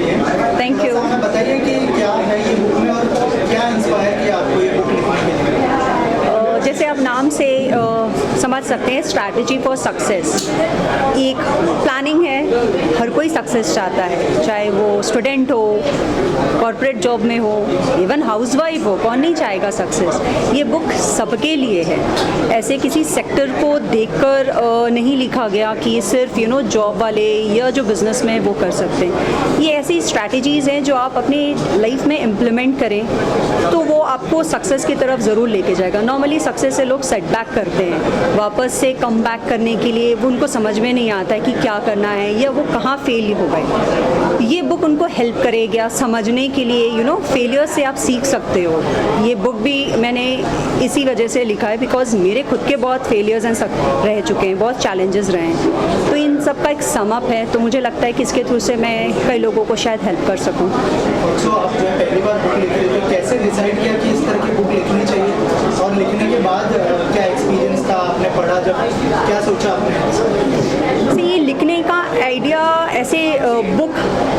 है। Thank you. बताइए कि क्या है ये बुक में और क्या इंस्पायर किया आपको ये बुक लिखने के लिए? जैसे आप नाम से समझ सकते हैं, स्ट्रैटेजी फॉर सक्सेस एक प्लानिंग है। हर कोई सक्सेस चाहता है, चाहे वो स्टूडेंट हो, कॉर्पोरेट जॉब में हो, इवन हाउसवाइफ हो, कौन नहीं चाहेगा सक्सेस। ये बुक सबके लिए है। ऐसे किसी सेक्टर को देखकर नहीं लिखा गया कि सिर्फ जॉब वाले या जो बिजनेस में वो कर सकते हैं। ये ऐसी स्ट्रैटेजीज़ हैं जो आप अपनी लाइफ में इम्प्लीमेंट करें तो वो आपको सक्सेस की तरफ ज़रूर लेके जाएगा। नॉर्मली सक्सेस से लोग सेटबैक करते हैं, वापस से कम बैक करने के लिए वो उनको समझ में नहीं आता है कि क्या करना है या वो कहाँ फेल हो गए। ये बुक उनको हेल्प करेगा समझने के लिए, फेलियर से आप सीख सकते हो। ये बुक भी मैंने इसी वजह से लिखा है बिकॉज मेरे खुद के बहुत फेलियर्स रह चुके हैं, बहुत चैलेंजेस रहे हैं, तो इन सब का एक सम अप है। तो मुझे लगता है कि इसके थ्रू से मैं कई लोगों को शायद हेल्प कर सकूँ। तो आप जो है पहली बार बुक लिख रहे थे, कैसे डिसाइड किया कि इस तरह की बुक लिखनी चाहिए और लिखने के बाद क्या एक्सपीरियंस था, आपने पढ़ा जब, क्या सोचा आपने? ये लिखने का आइडिया ऐसे बुक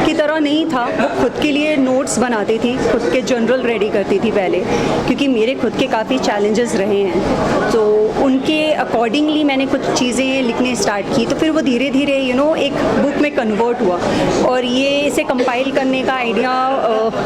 की तरह नहीं था। वो खुद के लिए नोट्स बनाती थी, खुद के जर्नल रेडी करती थी पहले, क्योंकि मेरे खुद के काफ़ी चैलेंजेस रहे हैं, तो उनके अकॉर्डिंगली मैंने कुछ चीज़ें लिखने स्टार्ट की। तो फिर वो धीरे धीरे एक बुक में कन्वर्ट हुआ और ये इसे कंपाइल करने का आइडिया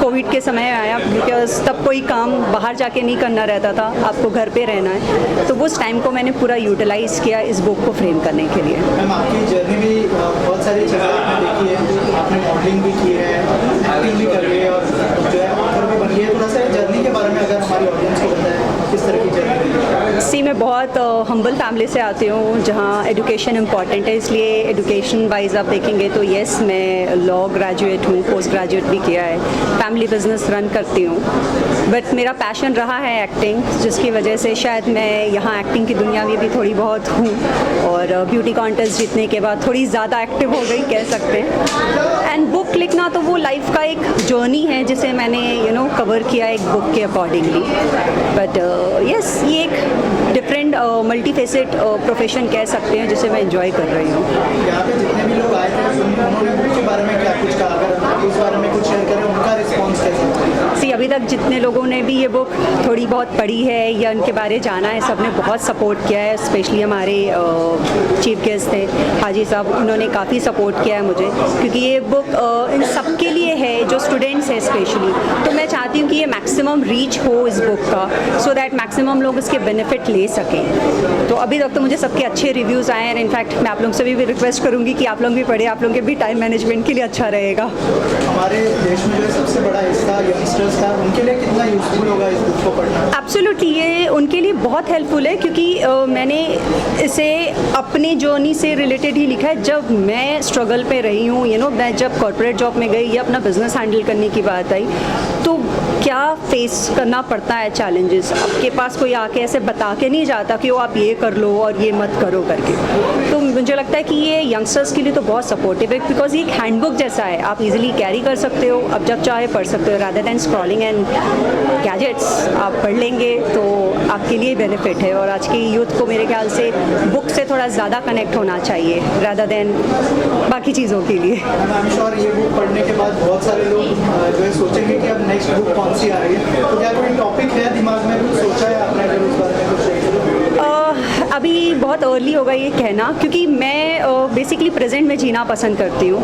कोविड के समय आया, बिकॉज तब कोई काम बाहर जाके नहीं करना रहता था, आपको घर पे रहना है। तो उस टाइम को मैंने पूरा यूटिलाइज़ किया इस बुक को फ्रेम करने के लिए। मैम, आपकी जर्नी भी बहुत सारी जगह आपने देखी है, आपने मॉडलिंग भी की है, एक्टिंग भी कर रही है और जो है ऑथर भी बनी है। थोड़ा सा जर्नी के बारे में अगर हमारी ऑडियंस को बताएं, किस तरह की जर्नी? मैं बहुत हम्बल फैमिली से आती हूँ जहाँ एजुकेशन इम्पॉर्टेंट है, इसलिए एजुकेशन वाइज आप देखेंगे तो येस, मैं लॉ ग्रेजुएट हूँ, पोस्ट ग्रेजुएट भी किया है, फैमिली बिजनेस रन करती हूँ। बट मेरा पैशन रहा है एक्टिंग, जिसकी वजह से शायद मैं यहाँ एक्टिंग की दुनिया में भी थोड़ी बहुत हूँ और ब्यूटी कॉन्टेस्ट जीतने के बाद थोड़ी ज़्यादा एक्टिव हो गई कह सकते हैं। एंड बुक लिखना तो वो लाइफ का एक जर्नी है जिसे मैंने कवर किया एक बुक के अकॉर्डिंगली। बट येस, ये एक डिफरेंट मल्टीफेसेट प्रोफेशन कह सकते हैं जिसे मैं एंजॉय कर रही हूँ। यहाँ पे जितने भी लोग आए थे उन्होंने बुक के बारे में क्या कुछ कहा, अगर आप उस बारे में कुछ शेयर करें, उनका रिस्पॉन्स कैसा? अभी तक जितने लोगों ने भी ये बुक थोड़ी बहुत पढ़ी है या उनके बारे जाना है, सबने बहुत सपोर्ट किया है। स्पेशली हमारे चीफ गेस्ट थे हाजी साहब, उन्होंने काफ़ी सपोर्ट किया है मुझे, क्योंकि ये बुक इन सब के लिए है जो स्टूडेंट्स हैं स्पेशली। तो मैं चाहती हूँ कि ये मैक्सिमम रीच हो इस बुक का, सो दैट मैक्सिमम लोग इसके बेनिफिट ले सकें। तो अभी तक तो मुझे सबके अच्छे रिव्यूज़ आए हैं। इनफैक्ट मैं आप लोग से भी रिक्वेस्ट करूँगी कि आप लोग भी पढ़ें, आप लोगों के भी टाइम मैनेजमेंट के लिए अच्छा रहेगा। हमारे देश में जो सबसे बड़ा हिस्सा यंगस्टर्स का, उनके लिए कितना यूजफुल होगा इस बुक को पढ़ना? एब्सोल्युटली, ये उनके लिए बहुत हेल्पफुल है, क्योंकि मैंने इसे अपनी जर्नी से रिलेटेड ही लिखा है। जब मैं स्ट्रगल पे रही हूँ, मैं जब कॉर्पोरेट जॉब में गई या अपना बिजनेस हैंडल करने की बात आई, तो क्या फेस करना पड़ता है चैलेंजेस। आपके पास कोई आके ऐसे बता के नहीं जाता कि वो आप ये कर लो और ये मत करो करके। तो मुझे लगता है कि ये यंगस्टर्स के लिए तो बहुत सपोर्टिव है, बिकॉज ये एक हैंडबुक जैसा है, आप इजीली कैरी कर सकते हो, अब जब चाहे पढ़ सकते हो। Rather than scrolling and gadgets, आप पढ़ लेंगे तो आपके लिए बेनिफिट है। और आज की यूथ को मेरे ख्याल से बुक से थोड़ा ज़्यादा कनेक्ट होना चाहिए रादर देन बाकी चीज़ों के लिए। आई एम श्योर ये बुक पढ़ने के बाद बहुत सारे लोग जो है सोचेंगे कि अब नेक्स्ट बुक कौन सी आ रही है। तो क्या कोई टॉपिक है दिमाग में, कुछ सोचा है आपने अगर उस बारे में कुछ? अभी बहुत अर्ली होगा ये कहना, क्योंकि मैं बेसिकली प्रेजेंट में जीना पसंद करती हूँ।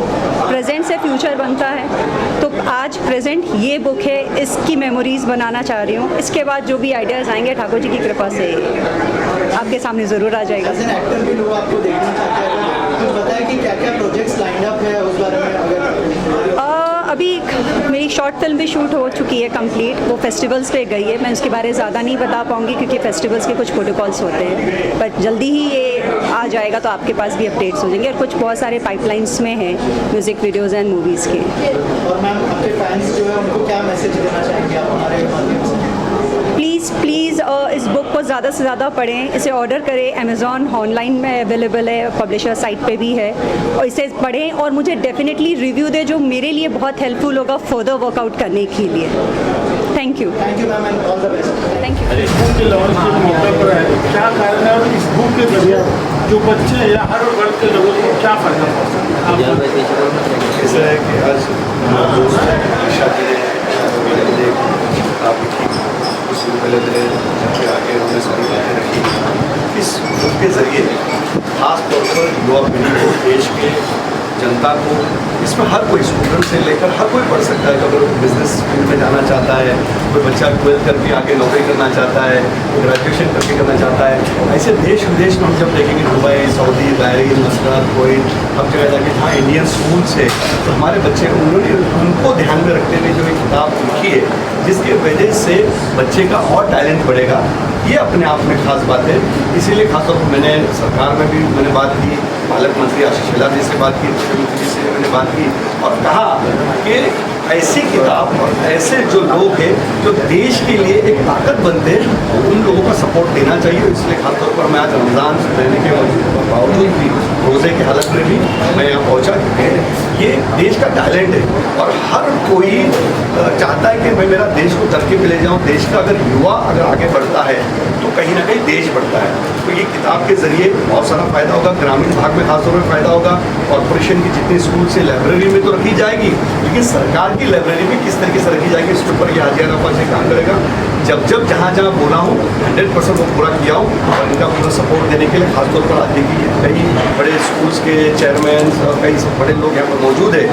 प्रेजेंट से फ्यूचर बनता है, तो आज प्रेजेंट ये बुक है, इसकी मेमोरीज बनाना चाह रही हूँ। इसके बाद जो भी आइडियाज़ आएंगे ठाकुर जी की कृपा से आपके सामने ज़रूर आ जाएगा। एज एन एक्टर भी लोग आपको देखना चाहते हैं, कुछ बताएं कि क्या क्या प्रोजेक्ट्स लाइंड अप है उस बारे में अगर? अभी मेरी शॉर्ट फिल्म भी शूट हो चुकी है कंप्लीट, वो फेस्टिवल्स पे गई है। मैं उसके बारे में ज़्यादा नहीं बता पाऊँगी क्योंकि फेस्टिवल्स के कुछ प्रोटोकॉल्स होते हैं, बट जल्दी ही ये आ जाएगा तो आपके पास भी अपडेट्स हो जाएंगे। और कुछ बहुत सारे पाइपलाइंस में हैं म्यूज़िक वीडियोज़ एंड मूवीज़ के। और मैम, आपके फैंस जो है उनको क्या मैसेज देना चाहेंगे आप हमारे माध्यम से? प्लीज़ इस बुक को ज़्यादा से ज़्यादा पढ़ें, इसे ऑर्डर करें। अमेज़ॉन ऑनलाइन में अवेलेबल है, पब्लिशर साइट पे भी है, और इसे पढ़ें और मुझे डेफिनेटली रिव्यू दें, जो मेरे लिए बहुत हेल्पफुल होगा फर्दर वर्कआउट करने के लिए। Thank you ma'am, and all the best. Thank you. Book के लॉन्च के मौके पर है, क्या कारण है और इस बुक के जरिए जो बच्चे हैं या हर वर्ग के लोगों को क्या फ़ायदा पहुँचता है? ऐसा है कि आज हमारे दोस्त ईशा जी ने मुझे किताब लिखी, उससे पहले मेरे घर के आगे उन्होंने सारी बातें रखी। इस बुक के ज़रिए खास तौर पर युवा पीढ़ी को, देश के जनता को, इसमें हर कोई स्टूडेंट से लेकर हर कोई पढ़ सकता है। अगर बिजनेस फील्ड में जाना चाहता है, कोई बच्चा 12th करके आगे नौकरी करना चाहता है, कोई ग्रेजुएशन करके करना चाहता है, ऐसे देश विदेश में हम जब देखेंगे Dubai, Saudi, Bahrain, Muscat, Covid, हर जगह जाके जहाँ इंडियन स्कूल्स है, तो हमारे बच्चे उन्होंने उनको ध्यान में रखते हुए जो एक किताब लिखी है, जिसके वजह से बच्चे का और टैलेंट बढ़ेगा, ये अपने आप में खास बात है। इसीलिए खासतौर पर मैंने सरकार में भी मैंने बात की, पालक मंत्री आशीष शेलार जी से बात की, मुख्यमंत्री जी से मैंने बात की और कहा कि ऐसी किताब और ऐसे जो लोग हैं जो देश के लिए एक ताकत बनते हैं, उन लोगों का सपोर्ट देना चाहिए। इसलिए खासतौर पर मैं आज रमज़ान रहने के बावजूद भी, रोज़े की हालत में भी मैं यहाँ पहुँचा, क्योंकि ये देश का टैलेंट है और हर कोई चाहता है कि मैं मेरा देश को तरक्की पे ले जाऊँ। देश का अगर युवा अगर आगे बढ़ता है तो कहीं ना कहीं देश बढ़ता है। तो ये किताब के ज़रिए बहुत सारा फ़ायदा होगा, ग्रामीण भाग में खासतौर पर फ़ायदा होगा। कॉर्पोरेशन की जितनी स्कूल से लाइब्रेरी में तो रखी जाएगी, लेकिन सरकार की लाइब्रेरी में किस तरीके से रखी जाएगी, इसके ऊपर ये हाजिया रफा से काम करेगा। जब जहाँ जहाँ बोला हूँ 100% वो पूरा किया हूँ और इनका पूरा सपोर्ट देने के लिए खासतौर पर आज देखिए कई बड़े स्कूल्स के चेयरमैन और कई सब बड़े लोग यहाँ पर मौजूद है।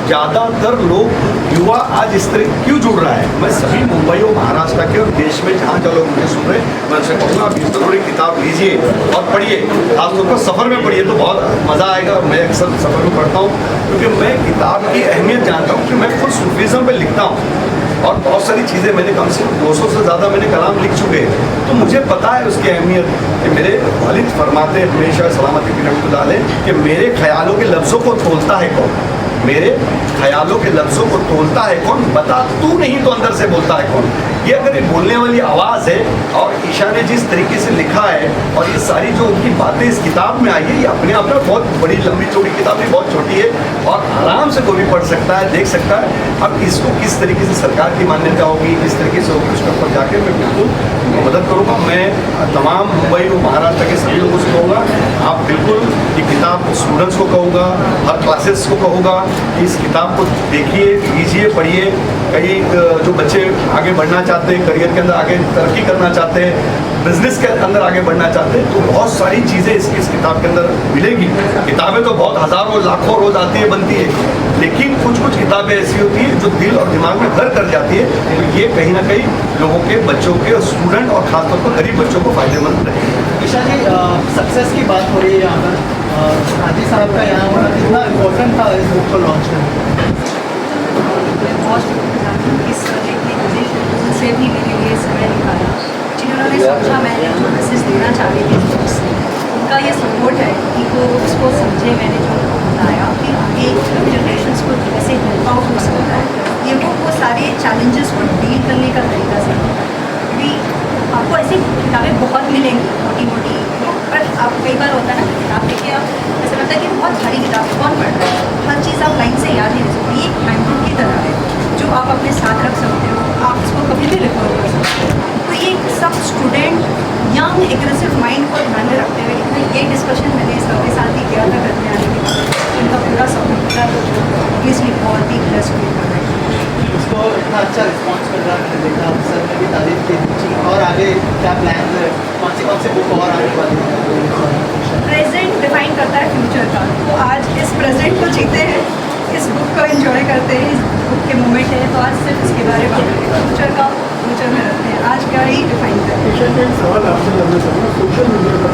ज़्यादातर लोग युवा आज इस तरह क्यों जुड़ रहा है, मैं सभी मुंबई और महाराष्ट्र के और देश में जहाँ जहाँ लोग मुझे सुन रहे हैं, मैं उनसे कहूँगा आप इस तरह की किताब लीजिए और पढ़िए। खासतौर पर सफ़र में पढ़िए तो बहुत मज़ा आएगा। मैं अक्सर सफ़र में पढ़ता हूँ क्योंकि मैं किताब की अहमियत जानता हूँ कि मैं खुद सूफीज़म पर लिखता हूँ और बहुत सारी चीज़ें मैंने कम से कम 200 से ज़्यादा मैंने कलाम लिख चुके हैं, तो मुझे पता है उसकी अहमियत। कि मेरे वालिद फरमाते हमेशा सलामती की रहमतुल्लाह अलैह कि मेरे ख्यालों के लफ्ज़ों को तोलता है कौन, मेरे ख्यालों के लफ्ज़ों को तोलता है कौन, बता तू नहीं तो अंदर से बोलता है कौन। ये अगर एक बोलने वाली आवाज़ है और ईशा ने जिस तरीके से लिखा है और ये सारी जो उनकी बातें इस किताब में आई है, ये अपने आप में बहुत बड़ी लंबी चौड़ी किताब नहीं, बहुत छोटी है और आराम से कोई भी पढ़ सकता है, देख सकता है। अब इसको किस तरीके से सरकार की मान्यता होगी, किस तरीके से होगी, उसके ऊपर जाके मैं बिल्कुल मदद करूँगा। मैं तमाम मुंबई और महाराष्ट्र के सभी लोगों से कहूँगा, आप बिल्कुल ये किताब स्टूडेंट्स को कहूँगा, हर क्लासेस को कहूँगा, इस किताब को देखिए, लीजिए, पढ़िए। कई जो बच्चे आगे बढ़ना चाहते हैं, करियर के अंदर आगे तरक्की करना चाहते हैं, बिजनेस के अंदर आगे बढ़ना चाहते हैं, तो बहुत सारी चीज़ें इस किताब के अंदर मिलेगी। किताबें तो बहुत हज़ारों लाखों रोज़ आती है, बनती है, लेकिन कुछ किताबें ऐसी होती हैं जो दिल और दिमाग में घर कर जाती है। तो ये कहीं ना कहीं लोगों के, बच्चों के और स्टूडेंट और ख़ासतौर पर गरीब बच्चों को फ़ायदेमंद रहेगी। ईशा जी, सक्सेस की बात हो रही है यहाँ पर, हाजी साहब का यहाँ होना कितना इम्पोर्टेंट था इस बुक को लॉन्च करने? इस से भी मेरे लिए समय निकाला, जिन्होंने सोचा मैंने जो मैसेज देना चाह रही थी इस बुक से, उनका ये सपोर्ट है कि वो उसको समझे। मैंने जो बताया कि आगे जनरेशन को कैसे हेल्प आउट हो सकता है, ये वो सारे चैलेंजेस को डील करने का तरीका सीखता है। क्योंकि आपको ऐसी किताबें बहुत मिलेंगी मोटी मोटी, पर आप कई बार होता है ना, किताब देखिए आप ऐसा लगता है कि बहुत भारी किताब कौन पढ़ रहा है, हर चीज़ आप लाइन से याद नहीं रख सकते। ये एक हैंडबुक की तरह है जो आप अपने साथ रख सकते हो, आप इसको कभी भी रिकॉर्ड कर सकते हो। तो ये सब स्टूडेंट यंग एग्रेसिव माइंड को ध्यान में रखते हुए लिखना, ये डिस्कशन मैंने सबके साथ ही किया था करने आने के बाद, इनका पूरा सपोर्ट था, तो इसलिए बहुत ही ब्लेस्ड फील कर रहे हैं। इसको इतना अच्छा रिस्पॉन्स मिल रहा है, मैंने देखा सर ने भी तारीफ की थी। और आगे क्या प्लान है, कौन से बुक और आने वाली है? प्रेजेंट डिफाइन करता है फ्यूचर का, तो आज इस प्रेजेंट को जीते हैं, इस बुक को एंजॉय करते हैं, इस बुक के मोमेंट है, तो आज सिर्फ इसके बारे में बात करें, फ्यूचर का फ्यूचर में रखते हैं, आज का ही डिफाइन करते हैं। एक सवाल आपसे करना चाहूँगा, सोशल मीडिया पर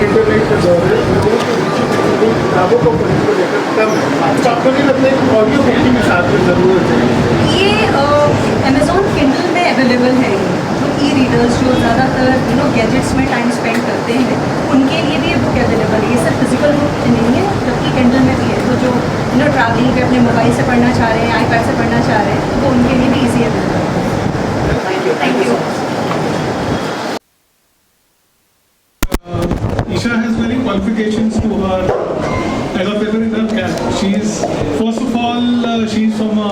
इंटरनेट का दौर है, लोगों की रुचि किताबों को पढ़ने को लेकर कम है, तो आपको नहीं लगता है ऑडियो बुक की भी साथ में ज़रूरत है? ये अमेज़ॉन किंडल में अवेलेबल है, जो ई रीडर्स जो ज़्यादातर गैजेट्स में टाइम स्पेंड करते हैं, उनके लिए भी ये बुक अवेलेबल है। ये सिर्फ फिजिकल बुक नहीं है, जबकि किंडल में भी है, तो जो ट्रैवलिंग पे अपने मोबाइल से पढ़ना चाह रहे हैं, आईपैड से पढ़ना चाह रहे हैं, तो उनके लिए भी ईजी अवेलेबल है। Thank you. Isha has many qualifications to her as a paper in her cap. She's first of all she's from a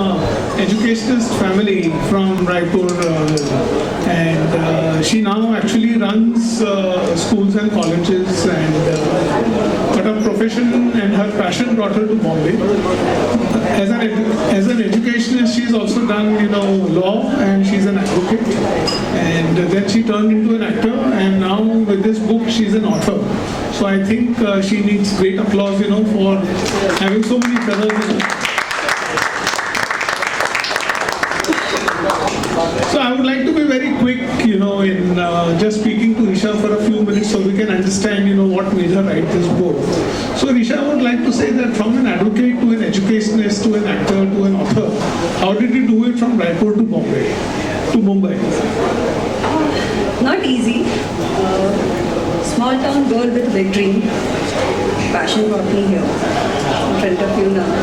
educationist family from Raipur, and She now actually runs schools and colleges, and but her profession and her passion brought her to Bombay. As an educationist, she's also done law, and she's an advocate. And then she turned into an actor, and now with this book, she's an author. So I think she needs great applause, for having so many feathers in her. So I would like to be very quick, in just speaking to Isha for a few minutes so we can understand, what made her write this book. So Isha, I would like to say that from an advocate to an educationist to an actor to an author, how did you do it from Raipur to Bombay, to Mumbai? Not easy. Small town girl with big dream. Passion brought me here, in front of you now.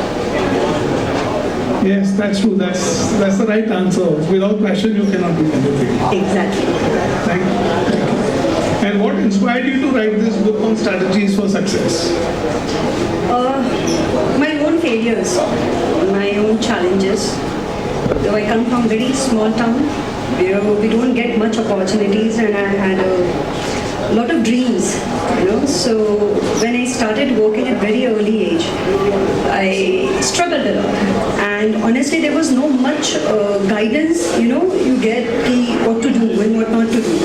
Yes, that's true. That's the right answer. Without passion, you cannot do anything. Exactly. Thank you. And what inspired you to write this book on strategies for success? My own failures, my own challenges. Though I come from very small town, where we don't get much opportunities, and I had a lot of dreams, So when I started working at very early age, I struggled a lot. And honestly, there was no much guidance, you get what to do and what not to do.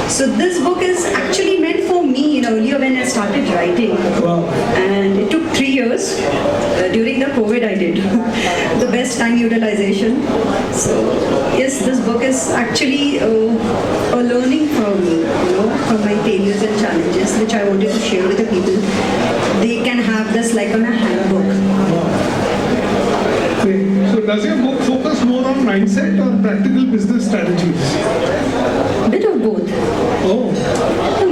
So this book is actually meant for me, earlier when I started writing. Wow. And it took 3 years. During the COVID, I did the best time utilization. So yes, this book is actually a learning from me, from my failures and challenges, which I wanted to share with the people. They can have this like on a handbook. Okay. So does your book focus more on mindset or practical business strategies? Bit of both. Oh. The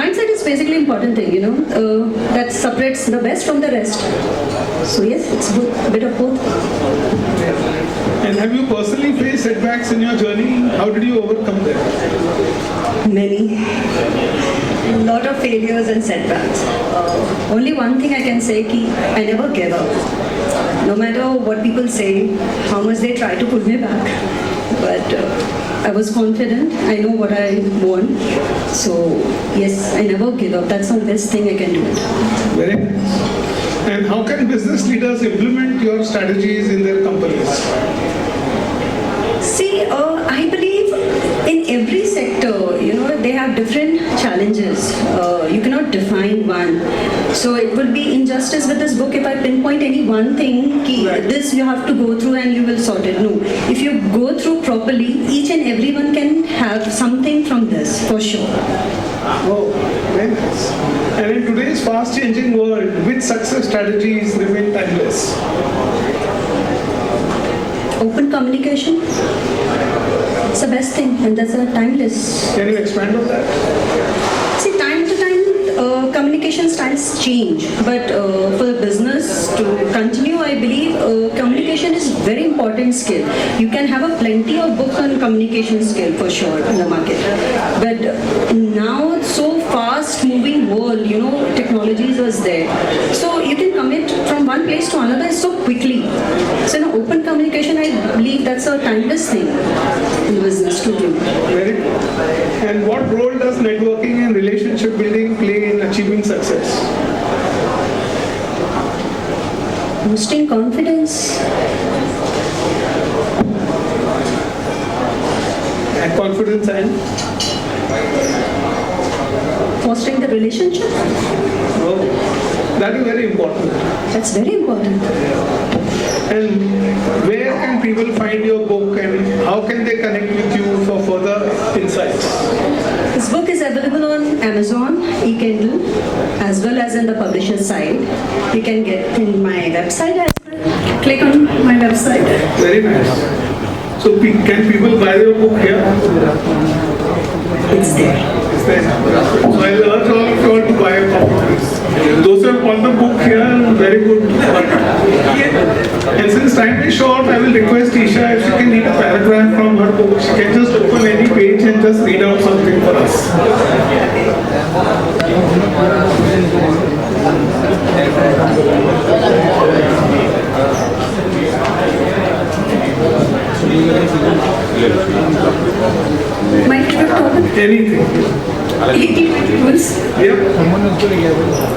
mindset is basically important thing, that separates the best from the rest. So yes, it's a bit of both. And have you personally faced setbacks in your journey? How did you overcome them? Many. A lot of failures and setbacks. Only one thing I can say, I never gave up. No matter what people say, how much they try to pull me back. But I was confident. I know what I want. So yes, I never give up. That's the best thing I can do. Very nice. And how can business leaders implement your strategies in their companies? See, I believe in every sector, they have different challenges. You cannot define one. So it would be injustice with this book if I pinpoint any one thing, this you have to go through and you will sort it. No. If you go through properly, each and everyone can have something from this, for sure. Oh, very nice. And in today's fast-changing world, which success strategies remain timeless? Open communication. It's the best thing, and that's timeless. Can you expand on that? See, time to time, communication styles change, but for the business to continue, I believe communication is very important skill. You can have a plenty of books on communication skill for sure in the market, but now it's so fast-moving world, technologies was there, so you can commit from one place to another so quickly. So, open communication, I believe that's a timeless thing in business to do. Very good. And what role does networking and relationship building play in achieving success? Boosting confidence. And confidence and? Fostering the relationship. Oh, that is very important. That's very important. And where can people find your book and how can they connect with you for further insights? This book is available on Amazon, eKindle, as well as in the publisher's side. You can get in my website as well. Click on my website. Very nice. So can people buy your book here? It's there. So I urge all of you all to buy a copy. Those who have bought the book here, very good. And since time is short, I will request Isha if she can read a paragraph from her book. She can just open any page and just read out something for us. anything. 80-20 rules. Yep.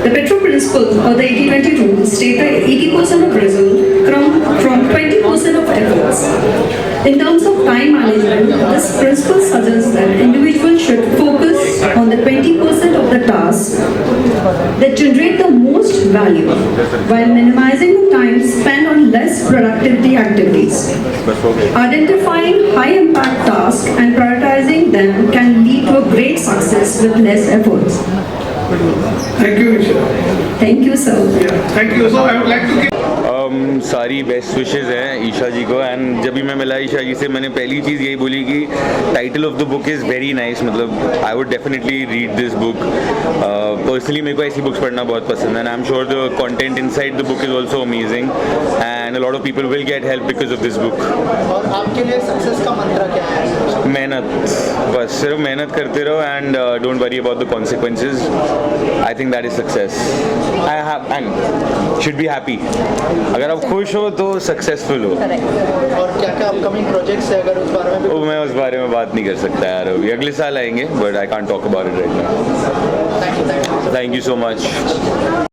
The Petro principle or the 80-20 rule state that 80% of result come from 20% of efforts. In terms of time management, this principle suggests that individuals should focus on the 20% of the tasks that generate the most value while minimizing the time spent on less productivity activities. Identifying high impact tasks and prioritizing them can lead to a great success with less efforts. Thank you, Isha. Thank you, sir. Yeah, thank you. So I would like to give सारी best wishes हैं ईशा जी को and जब भी मैं मिला ईशा जी से मैंने पहली चीज़ यही बोली कि title of the book is very nice मतलब I would definitely read this book personally मेरे को ऐसी बुक्स पढ़ना बहुत पसंद है and I am sure the content inside the book is also amazing and a lot of people will get help because of this book. और आपके लिए सक्सेस का मंत्र क्या है? मेहनत, बस सिर्फ मेहनत करते रहो and don't worry about the consequences. I think that is success. I have and should be happy. अगर आप खुश हो तो सक्सेसफुल हो। और क्या क्या अपकमिंग प्रोजेक्ट्स है अगर उस बारे में भी वो मैं उस बारे में बात नहीं कर सकता यार अभी, अगले साल आएंगे but I can't talk about it right now. Thank you thank you so much.